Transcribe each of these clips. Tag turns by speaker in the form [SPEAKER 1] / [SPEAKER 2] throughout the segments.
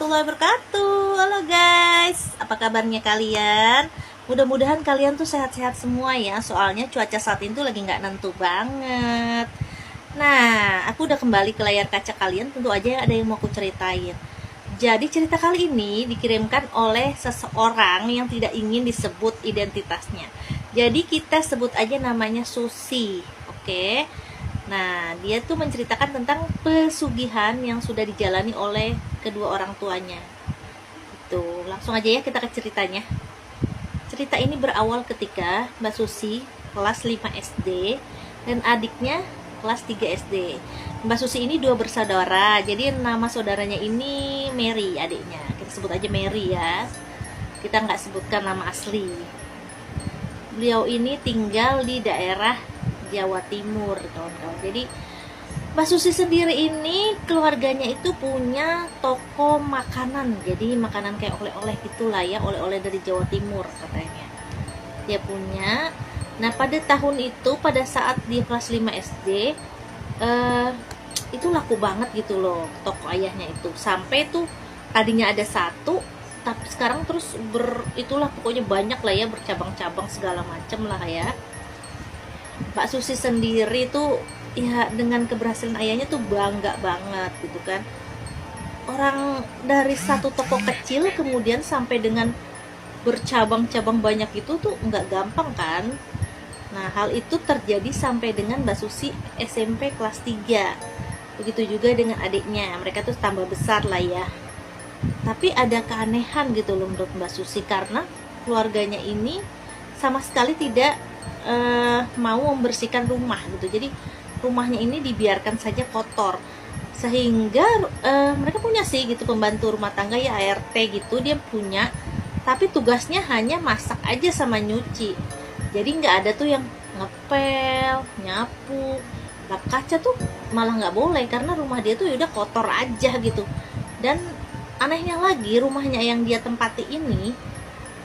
[SPEAKER 1] warahmatullahi wabarakatuh. Halo guys, apa kabarnya kalian? Mudah-mudahan kalian tuh sehat-sehat semua ya. Soalnya cuaca saat ini tuh lagi nggak nentu banget. Nah, aku udah kembali ke layar kaca kalian. Tentu aja ada yang mau aku ceritain. Jadi cerita kali ini dikirimkan oleh seseorang yang tidak ingin disebut identitasnya. Jadi kita sebut aja namanya Susi. Oke. Nah, dia tuh menceritakan tentang pesugihan yang sudah dijalani oleh kedua orang tuanya. Itu, langsung aja ya kita ke ceritanya. Cerita ini berawal ketika Mbak Susi kelas 5 SD dan adiknya kelas 3 SD. Mbak Susi ini dua bersaudara, jadi nama saudaranya ini Mary, adiknya. Kita sebut aja Mary ya. Kita nggak sebutkan nama asli. Beliau ini tinggal di daerah Jawa Timur, kawan-kawan. Jadi Mbak Susi sendiri ini keluarganya itu punya toko makanan. Jadi makanan kayak oleh-oleh gitulah ya, oleh-oleh dari Jawa Timur katanya. Dia punya. Nah, pada tahun itu pada saat dia kelas 5 SD itu laku banget gitu loh toko ayahnya itu. Sampai tuh tadinya ada satu, tapi sekarang terus itulah pokoknya banyak lah ya, bercabang-cabang segala macem lah ya. Mbak Susi sendiri tuh ya dengan keberhasilan ayahnya tuh bangga banget gitu kan. Orang dari satu toko kecil kemudian sampai dengan bercabang-cabang banyak itu tuh nggak gampang kan. Nah, hal itu terjadi sampai dengan Mbak Susi SMP kelas 3. Begitu juga dengan adiknya, mereka tuh tambah besar lah ya. Tapi ada keanehan gitu loh menurut Mbak Susi, karena keluarganya ini sama sekali tidak mau membersihkan rumah gitu. Jadi rumahnya ini dibiarkan saja kotor, sehingga mereka punya sih gitu pembantu rumah tangga ya, ART gitu dia punya, tapi tugasnya hanya masak aja sama nyuci. Jadi nggak ada tuh yang ngepel, nyapu, lap kaca tuh malah nggak boleh, karena rumah dia tuh udah kotor aja gitu. Dan anehnya lagi, rumahnya yang dia tempati ini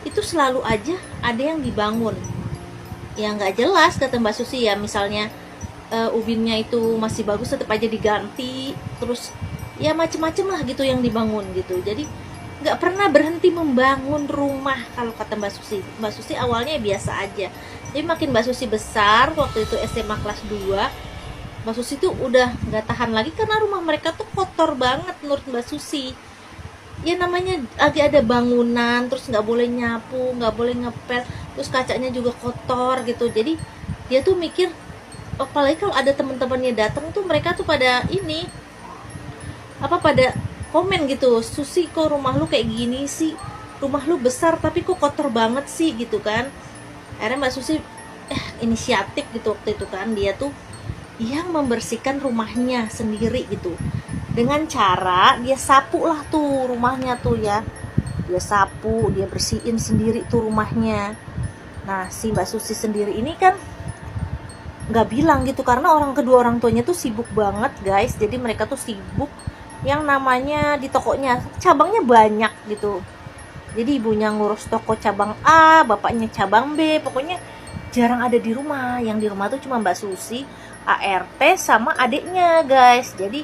[SPEAKER 1] itu selalu aja ada yang dibangun. Ya nggak jelas kata Mbak Susi ya, misalnya ubinnya itu masih bagus tetap aja diganti, terus ya macem-macem lah gitu yang dibangun gitu. Jadi nggak pernah berhenti membangun rumah kalau kata Mbak Susi. Mbak Susi awalnya biasa aja, jadi makin Mbak Susi besar, waktu itu SMA kelas 2, Mbak Susi tuh udah nggak tahan lagi karena rumah mereka tuh kotor banget menurut Mbak Susi. Ya namanya lagi ada bangunan, terus nggak boleh nyapu, nggak boleh ngepel, terus kacanya juga kotor gitu. Jadi dia tuh mikir, apalagi kalau ada teman-temannya datang tuh mereka tuh pada ini pada komen gitu, Susi kok rumah lu kayak gini sih, rumah lu besar tapi kok kotor banget sih gitu kan. Akhirnya Mbak Susi inisiatif gitu waktu itu kan, dia tuh yang membersihkan rumahnya sendiri gitu, dengan cara dia sapu lah tuh rumahnya tuh ya, dia sapu, dia bersihin sendiri tuh rumahnya. Nah, si Mbak Susi sendiri ini kan nggak bilang gitu, karena kedua orang tuanya tuh sibuk banget guys. Jadi mereka tuh sibuk yang namanya di tokonya, cabangnya banyak gitu. Jadi ibunya ngurus toko cabang A, bapaknya cabang B, pokoknya jarang ada di rumah. Yang di rumah tuh cuma Mbak Susi, ART sama adiknya guys. Jadi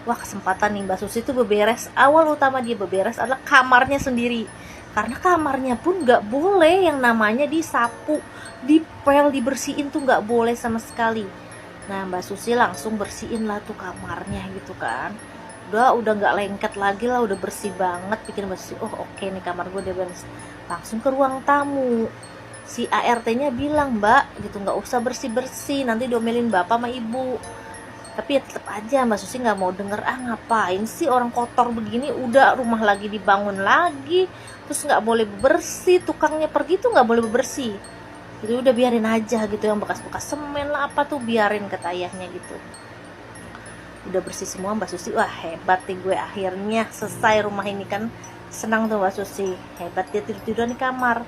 [SPEAKER 1] wah, kesempatan nih Mbak Susi tuh beberes. Awal utama dia beberes adalah kamarnya sendiri, karena kamarnya pun nggak boleh yang namanya disapu, dipel, dibersihin tuh nggak boleh sama sekali. Nah, Mbak Susi langsung bersihin lah tuh kamarnya gitu kan. Udah nggak lengket lagi lah, udah bersih banget. Bikin Mbak Susi, oh oke nih kamar gue udah beres. Langsung ke ruang tamu. Si ART-nya bilang, Mbak gitu nggak usah bersih-bersih, nanti diomelin bapak sama ibu. Tapi ya tetap aja Mbak Susi nggak mau denger, ngapain sih orang kotor begini, udah rumah lagi dibangun lagi, terus nggak boleh bersih, tukangnya pergi tuh nggak boleh bersih, itu udah biarin aja gitu, yang bekas-bekas semen lah apa tuh biarin kata ayahnya gitu. Udah bersih semua Mbak Susi, wah hebat nih gue, akhirnya selesai rumah ini kan. Senang tuh Mbak Susi, hebat. Dia tidur-tiduran di kamar,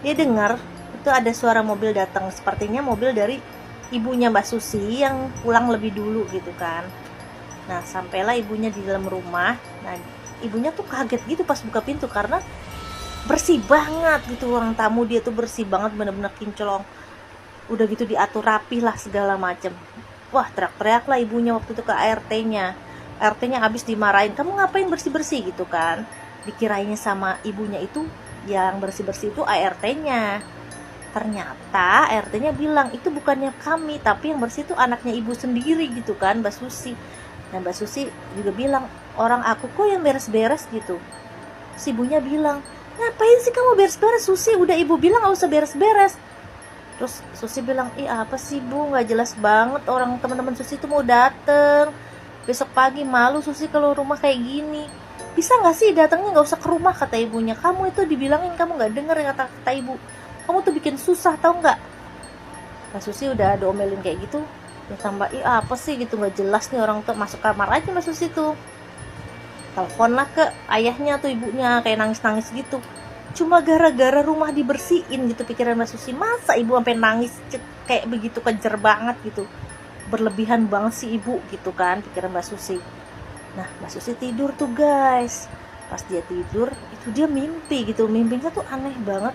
[SPEAKER 1] dia dengar itu ada suara mobil datang, sepertinya mobil dari ibunya Mbak Susi yang pulang lebih dulu gitu kan. Nah, sampailah ibunya di dalam rumah. Nah, ibunya tuh kaget gitu pas buka pintu, karena bersih banget gitu ruang tamu dia tuh, bersih banget, bener-bener kinclong. Udah gitu diatur rapih lah segala macem. Wah, teriak-teriak lah ibunya waktu itu ke ART-nya. ART-nya habis dimarahin, kamu ngapain bersih-bersih gitu kan. dikirainya sama ibunya itu yang bersih-bersih itu ART-nya. Ternyata ART-nya bilang itu bukannya kami, tapi yang bersih itu anaknya ibu sendiri gitu kan, Mbak Susi. Nah Mbak Susi juga bilang, orang aku kok yang beres-beres gitu. Si ibunya bilang, ngapain sih kamu beres-beres Susi, udah ibu bilang gak usah beres-beres. Terus Susi bilang, ih apa sih bu, gak jelas banget, orang teman-teman Susi tuh mau dateng besok pagi, malu Susi kalau rumah kayak gini. Bisa gak sih datangnya gak usah ke rumah, kata ibunya. Kamu itu dibilangin kamu gak denger ya kata ibu. Kamu tuh bikin susah tau gak. Mbak Susi udah diomelin kayak gitu, dia tambah, ih apa sih gitu, gak jelas nih orang tuh. Masuk kamar aja Mbak Susi tuh, telepon lah ke ayahnya tuh ibunya, kayak nangis-nangis gitu. Cuma gara-gara rumah dibersihin gitu, pikiran Mbak Susi. Masa ibu sampai nangis kayak begitu, kejer banget gitu, berlebihan banget sih ibu gitu kan, pikiran Mbak Susi. Nah Mbak Susi tidur tuh guys. Pas dia tidur itu dia mimpi gitu, mimpinya tuh aneh banget.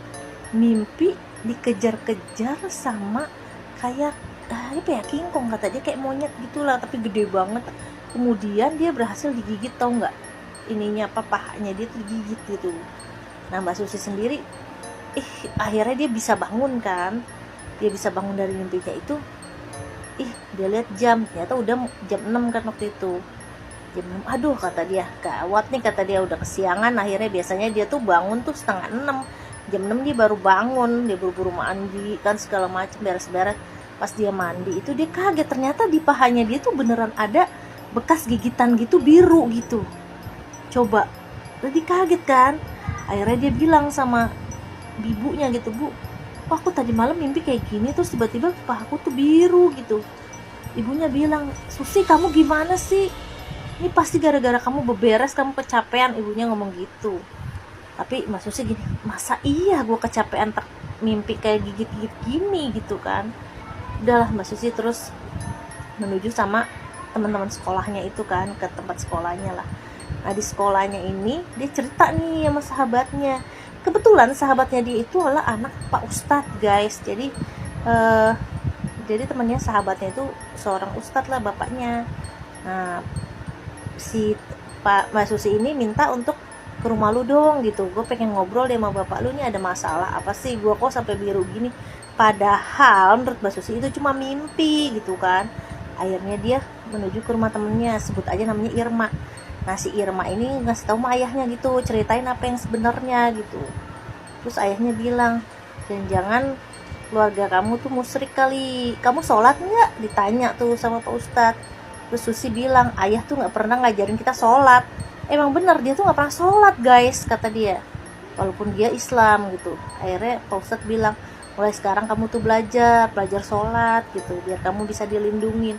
[SPEAKER 1] Mimpi dikejar-kejar sama kayak apa ya, King Kong kata dia, kayak monyet gitulah tapi gede banget. Kemudian dia berhasil digigit, tau nggak, ininya apa, pahanya dia tuh digigit gitu. Nah Mbak Susi sendiri, akhirnya dia bisa bangun kan, dia bisa bangun dari mimpinya itu. Dia lihat jam, ternyata udah jam 6 kan waktu itu, jam 6. Aduh kata dia, gawat nih kata dia, udah kesiangan. Akhirnya biasanya dia tuh bangun tuh setengah 6, jam 6 dia baru bangun. Dia buru-buru mandi kan segala macam, beres-beres. Pas dia mandi itu dia kaget, ternyata di pahanya dia tuh beneran ada bekas gigitan gitu, biru gitu. Coba, jadi kaget kan. Akhirnya dia bilang sama ibunya gitu, bu, aku tadi malam mimpi kayak gini, terus tiba-tiba pahaku tuh biru gitu. Ibunya bilang, Susi kamu gimana sih, ini pasti gara-gara kamu beberes, kamu kecapean. Ibunya ngomong gitu. Tapi Mas Susi gini, masa iya gue kecapean mimpi kayak gigit-gigit gini gitu kan. Udahlah Mbak Susi terus menuju sama teman-teman sekolahnya itu kan, ke tempat sekolahnya lah. Nah di sekolahnya ini dia cerita nih sama sahabatnya. Kebetulan sahabatnya dia itu adalah anak Pak Ustadz guys. Jadi temannya sahabatnya itu seorang ustadz lah bapaknya. Nah si Mbak Susi ini minta untuk ke rumah lu dong gitu, gue pengen ngobrol deh sama bapak lu, nih ada masalah apa sih, gue kok sampai biru gini. Padahal menurut Mbak Susi itu cuma mimpi gitu kan. Akhirnya dia menuju ke rumah temennya, sebut aja namanya Irma. Nah si Irma ini ngasih tahu sama ayahnya gitu, ceritain apa yang sebenarnya gitu. Terus ayahnya bilang, jangan keluarga kamu tuh musyrik kali, kamu sholat nggak, ditanya tuh sama Pak Ustadz. Terus Susi bilang, ayah tuh nggak pernah ngajarin kita sholat. Emang bener, dia tuh nggak pernah sholat guys kata dia, walaupun dia Islam gitu. Akhirnya Pak Ustadz bilang, mulai sekarang kamu tuh belajar sholat gitu, biar kamu bisa dilindungin.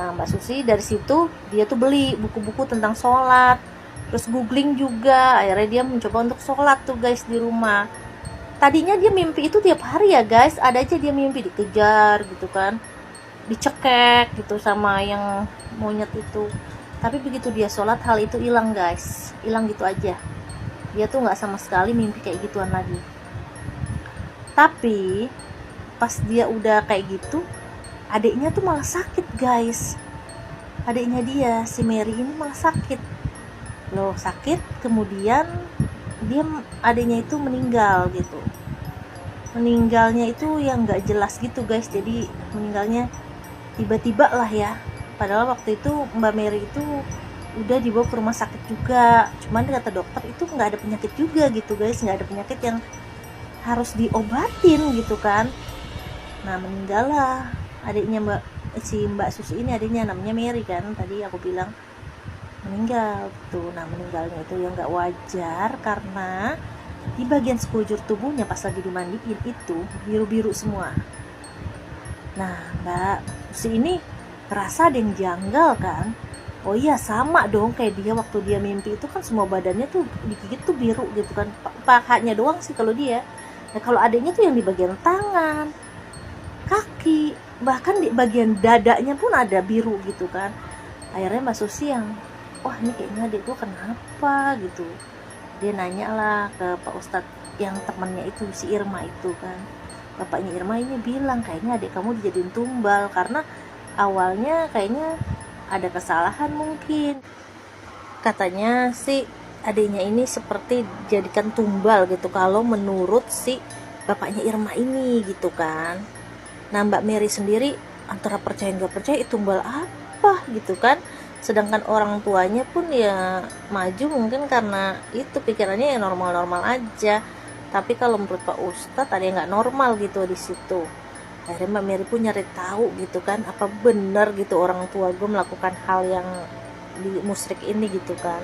[SPEAKER 1] Nah Mbak Susi dari situ dia tuh beli buku-buku tentang sholat, terus googling juga. Akhirnya dia mencoba untuk sholat tuh guys di rumah. Tadinya dia mimpi itu tiap hari ya guys, ada aja dia mimpi dikejar gitu kan, dicekek gitu sama yang monyet itu. Tapi begitu dia sholat, hal itu hilang guys, hilang gitu aja. Dia tuh nggak sama sekali mimpi kayak gituan lagi. Tapi pas dia udah kayak gitu, adiknya tuh malah sakit guys. Adiknya dia, si Mary ini malah sakit loh, sakit. Kemudian adiknya itu meninggal gitu. Meninggalnya itu yang gak jelas gitu guys. Jadi meninggalnya tiba-tiba lah ya. Padahal waktu itu Mbak Mary itu udah dibawa ke rumah sakit juga. Cuman kata dokter itu gak ada penyakit juga gitu guys, gak ada penyakit yang harus diobatin gitu kan. Nah meninggal lah adiknya Mbak Susi ini, adiknya namanya Mary kan, tadi aku bilang meninggal tuh. Nah meninggalnya itu yang nggak wajar karena di bagian sekujur tubuhnya pas lagi dimandiin itu biru-biru semua. Nah Mbak Susi ini ngerasa ada yang janggal kan. Oh iya sama dong kayak dia waktu dia mimpi itu kan semua badannya tuh digigit tuh biru gitu kan, pahanya doang sih kalau dia. Nah kalau adiknya tuh yang di bagian tangan, kaki, bahkan di bagian dadanya pun ada biru gitu kan. Akhirnya Mbak Susi yang, wah ini kayaknya adik gue kenapa gitu. Dia nanya lah ke Pak Ustadz yang temannya itu, si Irma itu kan. Bapaknya Irma ini bilang, kayaknya adik kamu dijadiin tumbal karena awalnya kayaknya ada kesalahan mungkin. Katanya sih adiknya ini seperti jadikan tumbal gitu kalau menurut si bapaknya Irma ini gitu kan. Nah Mbak Mary sendiri antara percaya nggak percaya itu tumbal apa gitu kan, sedangkan orang tuanya pun ya maju mungkin karena itu pikirannya ya normal-normal aja, tapi kalau menurut Pak Ustadz ada yang nggak normal gitu di situ. Akhirnya Mbak Mary pun nyari tahu gitu kan, apa benar gitu orang tua gue melakukan hal yang di musyrik ini gitu kan.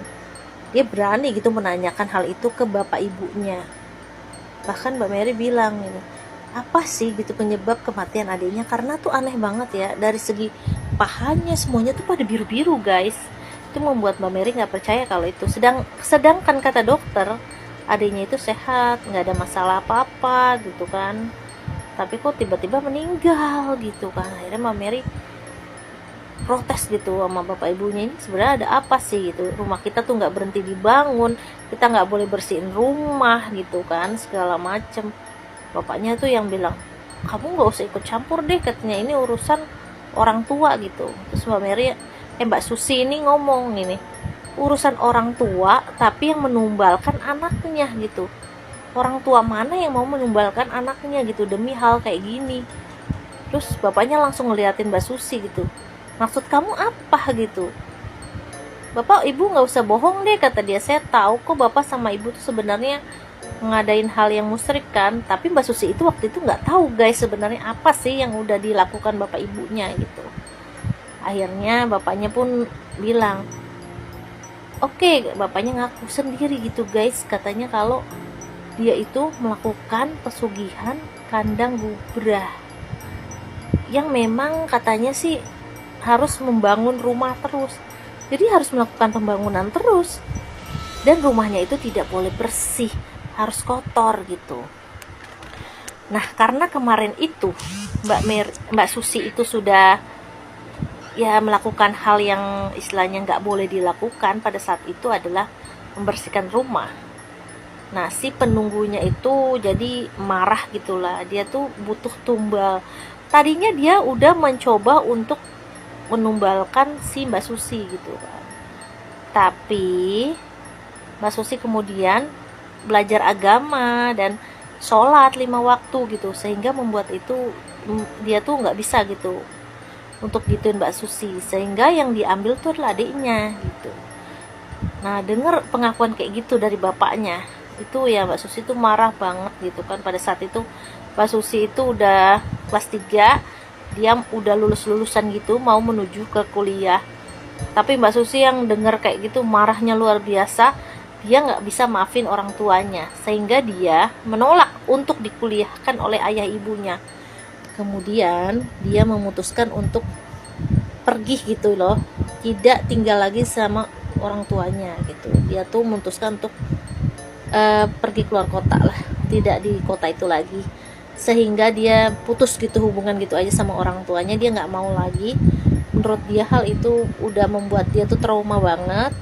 [SPEAKER 1] Dia berani gitu menanyakan hal itu ke bapak ibunya. Bahkan Mbak Mary bilang ini, apa sih gitu penyebab kematian adiknya, karena tuh aneh banget ya, dari segi pahanya semuanya tuh pada biru-biru guys. Itu membuat Mbak Mary nggak percaya kalau itu. Sedangkan kata dokter adiknya itu sehat, nggak ada masalah apa-apa gitu kan, tapi kok tiba-tiba meninggal gitu kan. Akhirnya Mbak Mary protes gitu sama bapak ibunya, ini sebenarnya ada apa sih gitu, rumah kita tuh nggak berhenti dibangun, kita nggak boleh bersihin rumah gitu kan, segala macem. Bapaknya tuh yang bilang, kamu nggak usah ikut campur deh katanya, ini urusan orang tua gitu. Terus Mbak Susi ini ngomong ini, urusan orang tua tapi yang menumbalkan anaknya gitu, orang tua mana yang mau menumbalkan anaknya gitu demi hal kayak gini. Terus bapaknya langsung ngeliatin Mbak Susi gitu, maksud kamu apa gitu, bapak ibu nggak usah bohong deh kata dia, saya tahu kok bapak sama ibu tuh sebenarnya ngadain hal yang musyrik kan. Tapi Mbak Susi itu waktu itu nggak tahu guys sebenarnya apa sih yang udah dilakukan bapak ibunya gitu. Akhirnya bapaknya pun bilang oke, bapaknya ngaku sendiri gitu guys, katanya kalau dia itu melakukan pesugihan kandang gubrah yang memang katanya sih harus membangun rumah terus, jadi harus melakukan pembangunan terus, dan rumahnya itu tidak boleh bersih, harus kotor gitu. Nah karena kemarin itu Mbak Susi itu sudah ya melakukan hal yang istilahnya nggak boleh dilakukan pada saat itu adalah membersihkan rumah. Nah si penunggunya itu jadi marah gitulah, dia tuh butuh tumbal. Tadinya dia udah mencoba untuk menumbalkan si Mbak Susi gitu kan, tapi Mbak Susi kemudian belajar agama dan sholat 5 waktu gitu, sehingga membuat itu dia tuh nggak bisa gitu untuk gituin Mbak Susi, sehingga yang diambil tuh adalah adiknya gitu. Nah denger pengakuan kayak gitu dari bapaknya itu ya Mbak Susi tuh marah banget gitu kan. Pada saat itu Mbak Susi itu udah kelas 3, dia udah lulusan gitu, mau menuju ke kuliah. Tapi Mbak Susi yang denger kayak gitu marahnya luar biasa, dia nggak bisa maafin orang tuanya, sehingga dia menolak untuk dikuliahkan oleh ayah ibunya. Kemudian dia memutuskan untuk pergi gitu loh, tidak tinggal lagi sama orang tuanya gitu. Dia tuh memutuskan untuk pergi keluar kota lah, tidak di kota itu lagi, sehingga dia putus gitu hubungan gitu aja sama orang tuanya. Dia nggak mau lagi, menurut dia hal itu udah membuat dia tuh trauma banget.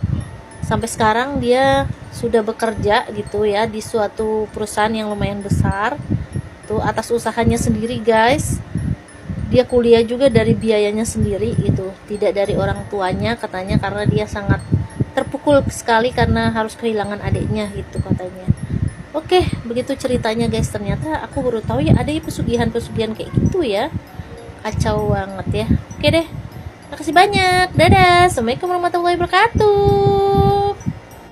[SPEAKER 1] Sampai sekarang dia sudah bekerja gitu ya di suatu perusahaan yang lumayan besar tuh atas usahanya sendiri guys. Dia kuliah juga dari biayanya sendiri gitu, tidak dari orang tuanya katanya, karena dia sangat terpukul sekali karena harus kehilangan adiknya gitu katanya. Oke, begitu ceritanya guys. Ternyata aku baru tahu ya ada pesugihan-pesugihan kayak gitu ya. Kacau banget ya. Oke deh, makasih banyak, dadah, assalamualaikum warahmatullahi wabarakatuh.